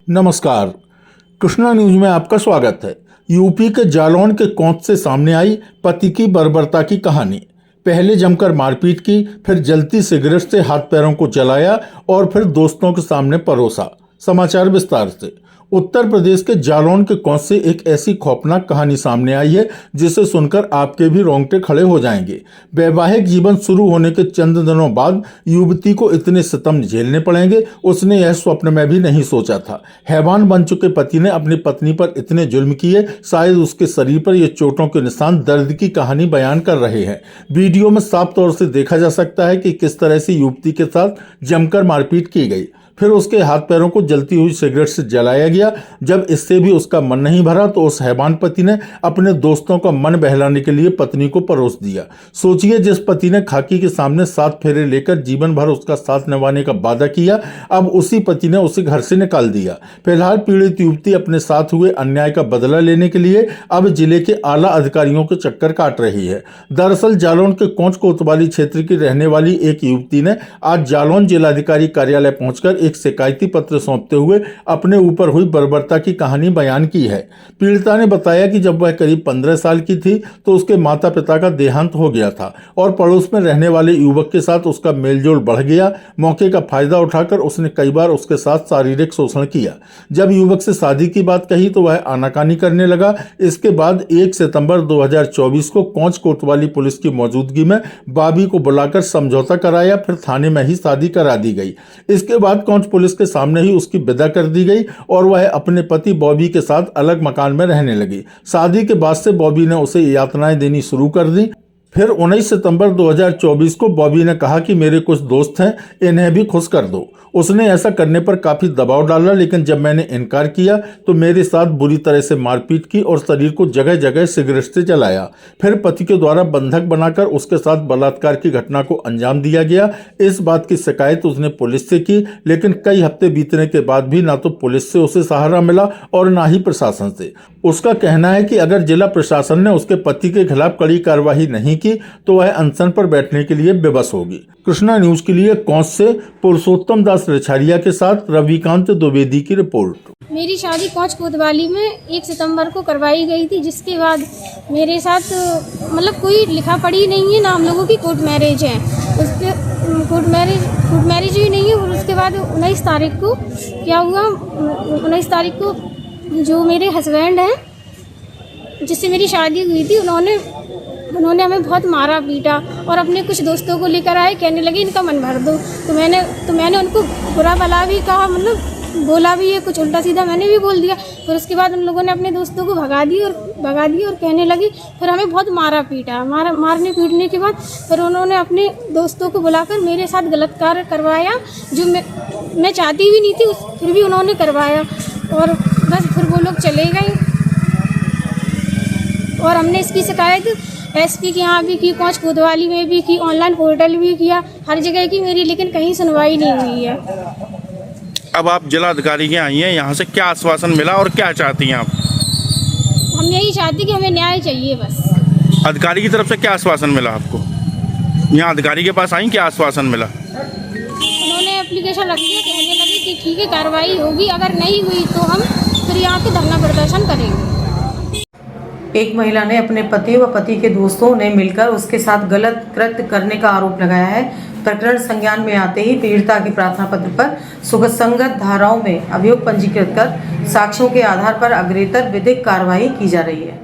नमस्कार, कृष्णा न्यूज में आपका स्वागत है। यूपी के जालौन के कौंच से सामने आई पति की बर्बरता की कहानी। पहले जमकर मारपीट की, फिर जलती सिगरेट से हाथ पैरों को जलाया और फिर दोस्तों के सामने परोसा। समाचार विस्तार से। उत्तर प्रदेश के जालौन के कौंच से एक ऐसी खौफनाक कहानी सामने आई है जिसे सुनकर आपके भी रोंगटे खड़े हो जाएंगे। वैवाहिक जीवन शुरू होने के चंद दिनों बाद युवती को इतने सितम झेलने पड़ेंगे, उसने यह स्वप्न में भी नहीं सोचा था। हैवान बन चुके पति ने अपनी पत्नी पर इतने जुल्म किए, शायद उसके शरीर पर ये चोटों के निशान दर्द की कहानी बयान कर रहे हैं। वीडियो में साफ तौर से देखा जा सकता है कि किस तरह से युवती के साथ जमकर मारपीट की गई, फिर उसके हाथ पैरों को जलती हुई सिगरेट से जलाया गया। जब इससे भी उसका मन नहीं भरा तो उस हैवान पति ने अपने दोस्तों का मन बहलाने के लिए पत्नी को परोस दिया। सोचिए, जिस पति ने खाकी के सामने 7 फेरे लेकर जीवन भर उसका साथ निभाने का वादा किया, अब उसी पति ने उसे घर से निकाल दिया। फिलहाल पीड़ित युवती अपने साथ हुए अन्याय का बदला लेने के लिए अब जिले के आला अधिकारियों के चक्कर काट रही है। दरअसल जालौन के कौंच कोतवाली क्षेत्र की रहने वाली एक युवती ने आज जालौन जिलाधिकारी कार्यालय पहुंचकर एक शिकायती पत्र सौंपते हुए अपने ऊपर हुई बर्बरता की कहानी बयान की है। पीड़िता ने बताया कि जब वह करीब 15 साल की थी तो उसके माता पिता का देहांत हो गया था और पड़ोस में रहने वाले युवक के साथ उसका मेलजोल बढ़ गया। मौके का फायदा उठाकर उसने कई बार उसके साथ शारीरिक शोषण किया। जब युवक से शादी की बात कही तो वह आनाकानी करने लगा। इसके बाद 1 सितंबर 2024 को कौंच कोतवाली पुलिस की मौजूदगी में बाबी को बुलाकर समझौता कराया, फिर थाने में ही शादी करा दी गई। इसके बाद कौंच पुलिस के सामने ही उसकी विदा कर दी गई और वह अपने पति बॉबी के साथ अलग मकान में रहने लगी। शादी के बाद से बॉबी ने उसे यातनाएं देनी शुरू कर दी। फिर 19 सितंबर 2024 को बॉबी ने कहा कि मेरे कुछ दोस्त हैं, इन्हें भी खुश कर दो। उसने ऐसा करने पर काफी दबाव डाला, लेकिन जब मैंने इनकार किया तो मेरे साथ बुरी तरह से मारपीट की और शरीर को जगह जगह सिगरेट से जलाया। फिर पति के द्वारा बंधक बनाकर उसके साथ बलात्कार की घटना को अंजाम दिया गया। इस बात की शिकायत उसने पुलिस से की, लेकिन कई हफ्ते बीतने के बाद भी ना तो पुलिस से उसे सहारा मिला और ना ही प्रशासन से। उसका कहना है कि अगर जिला प्रशासन ने उसके पति के खिलाफ कड़ी कार्रवाई नहीं की तो वह अनशन पर बैठने के लिए विवश होगी। कृष्णा न्यूज के लिए कौंच से पुरुषोत्तम दास रिछारिया के साथ रविकांत द्विवेदी की रिपोर्ट। मेरी शादी कौंच कोतवाली में 1 सितंबर को करवाई गई थी, जिसके बाद मेरे साथ मतलब कोई लिखा पढ़ी नहीं है ना, हम लोगों की कोर्ट मैरिज है। उसके कोर्ट मैरिज भी नहीं है। और उसके बाद 19 तारीख को क्या हुआ, 19 तारीख को जो मेरे हस्बैंड हैं जिससे मेरी शादी हुई थी, उन्होंने हमें बहुत मारा पीटा और अपने कुछ दोस्तों को लेकर आए, कहने लगे इनका मन भर दो। तो मैंने उनको बुरा भला भी कहा, मतलब बोला भी है, कुछ उल्टा सीधा मैंने भी बोल दिया। फिर उसके बाद उन लोगों ने अपने दोस्तों को भगा दी और कहने लगी, फिर हमें बहुत मारा पीटा। मारने पीटने के बाद फिर उन्होंने अपने दोस्तों को बुलाकर मेरे साथ गलत कार्य करवाया, जो मैं चाहती भी नहीं थी, फिर भी उन्होंने करवाया। और बस फिर वो लोग चले गए और हमने इसकी शिकायत एसपी के यहाँ भी की, कौंच कोतवाली में भी की, ऑनलाइन पोर्टल भी किया, हर जगह की मेरी, लेकिन कहीं सुनवाई नहीं हुई है। अब आप जिला अधिकारी के आई हैं, यहाँ से क्या आश्वासन मिला और क्या चाहती हैं आप? हम यही चाहती कि हमें न्याय चाहिए बस। अधिकारी की तरफ से क्या आश्वासन मिला आपको? यहाँ अधिकारी के पास आई, क्या आश्वासन मिला? उन्होंने एप्लीकेशन रखी है, कहने लगे कि ठीक है कार्रवाई होगी, अगर नहीं हुई तो हम फिर यहाँ के धरना प्रदर्शन करेंगे। एक महिला ने अपने पति व पति के दोस्तों ने मिलकर उसके साथ गलत कृत्य करने का आरोप लगाया है। प्रकरण संज्ञान में आते ही पीड़िता के प्रार्थना पत्र पर सुसंगत धाराओं में अभियोग पंजीकृत कर साक्ष्यों के आधार पर अग्रेतर विधिक कार्रवाई की जा रही है।